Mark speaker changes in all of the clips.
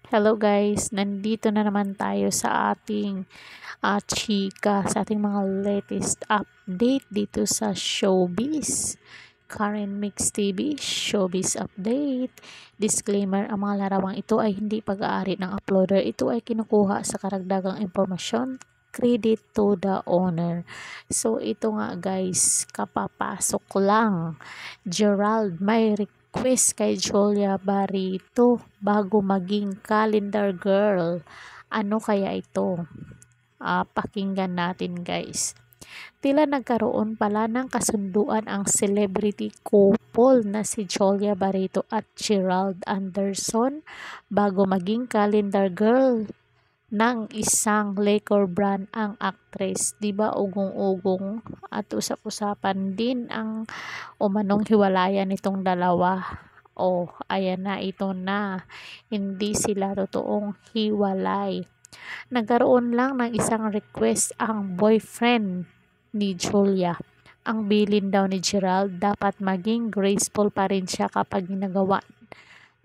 Speaker 1: Hello guys, nandito na naman tayo sa ating chika, sa ating mga latest update dito sa Showbiz. Karen Mix TV, Showbiz Update. Disclaimer, ang mga larawang ito ay hindi pag-aari ng uploader. Ito ay kinukuha sa karagdagang impormasyon. Credit to the owner. So ito nga guys, kapapasok lang. Gerald may request kay Julia Barito bago maging calendar girl. Ano kaya ito? Pakinggan natin guys. Tila nagkaroon pala ng kasunduan ang celebrity couple na si Julia Barito at Gerald Anderson bago maging calendar girl ng isang liquor brand ang actress. Diba ugong-ugong at usap-usapan din ang umanong hiwalayan nitong dalawa. Oh, ayan na, ito na. Hindi sila totoong hiwalay. Nagkaroon lang ng isang request ang boyfriend ni Julia. Ang bilin daw ni Gerald, dapat maging graceful pa rin siya kapag ginagawa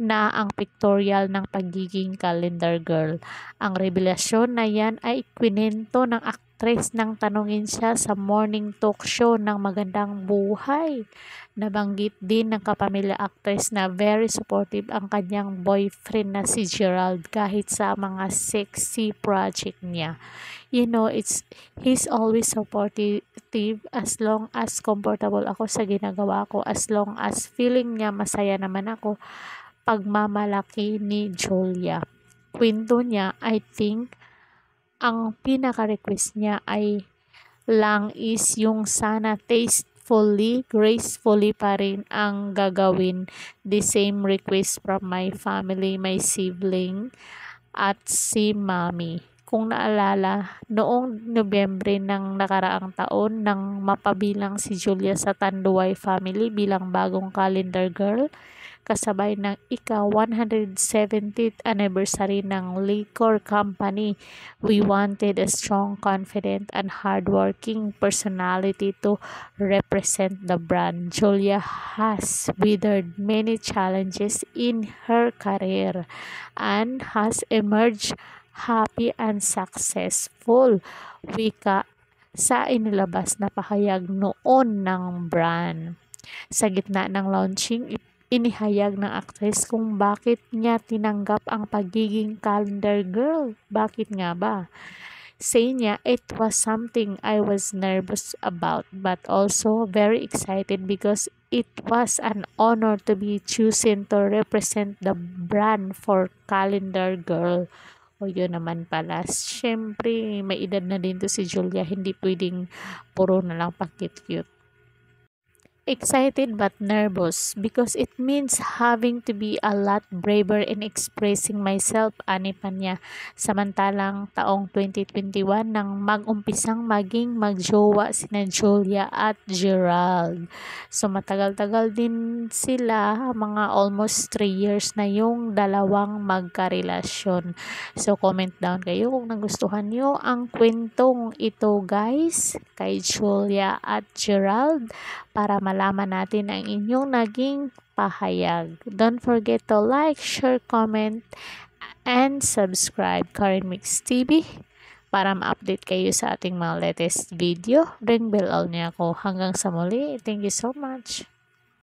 Speaker 1: na ang pictorial ng pagiging calendar girl. Ang revelasyon na yan ay kwinento ng aktres nang tanungin siya sa morning talk show ng Magandang Buhay. Nabanggit din ng kapamilya actress na very supportive ang kanyang boyfriend na si Gerald kahit sa mga sexy project niya. You know, he's always supportive as long as comfortable ako sa ginagawa ko, as long as feeling niya masaya naman ako. Pagmamalaki ni Julia. Kwento niya, I think, ang pinaka-request niya ay lang is yung sana tastefully, gracefully pa rin ang gagawin. The same request from my family, my sibling, at si mommy. Kung naalala, noong Nobyembre ng nakaraang taon nang mapabilang si Julia sa Tanduay family bilang bagong calendar girl, kasabay ng ika-170th anniversary ng liquor company. We wanted a strong, confident, and hardworking personality to represent the brand. Julia has weathered many challenges in her career and has emerged happy and successful. Wika sa inilabas na pahayag noon ng brand. Sa gitna ng launching, inihayag ng aktres kung bakit niya tinanggap ang pagiging calendar girl. Bakit nga ba? Say niya, it was something I was nervous about but also very excited because it was an honor to be chosen to represent the brand for calendar girl. O yun naman pala. Siyempre, may edad na din to si Julia. Hindi pwedeng puro na lang pakit-cute. Excited but nervous because it means having to be a lot braver in expressing myself, ani pa niya. Samantalang taong 2021 nang mag-umpisang maging magjowa sina Julia at Gerald. So matagal-tagal din sila, mga almost 3 years na yung dalawang magkarelasyon. So comment down kayo kung nagustuhan nyo ang kwentong ito guys kay Julia at Gerald, para malaman natin ang inyong naging pahayag. Don't forget to like, share, comment, and subscribe Karen Mix TV para ma-update kayo sa ating mga latest video. Ring bell all niya ako. Hanggang sa muli. Thank you so much.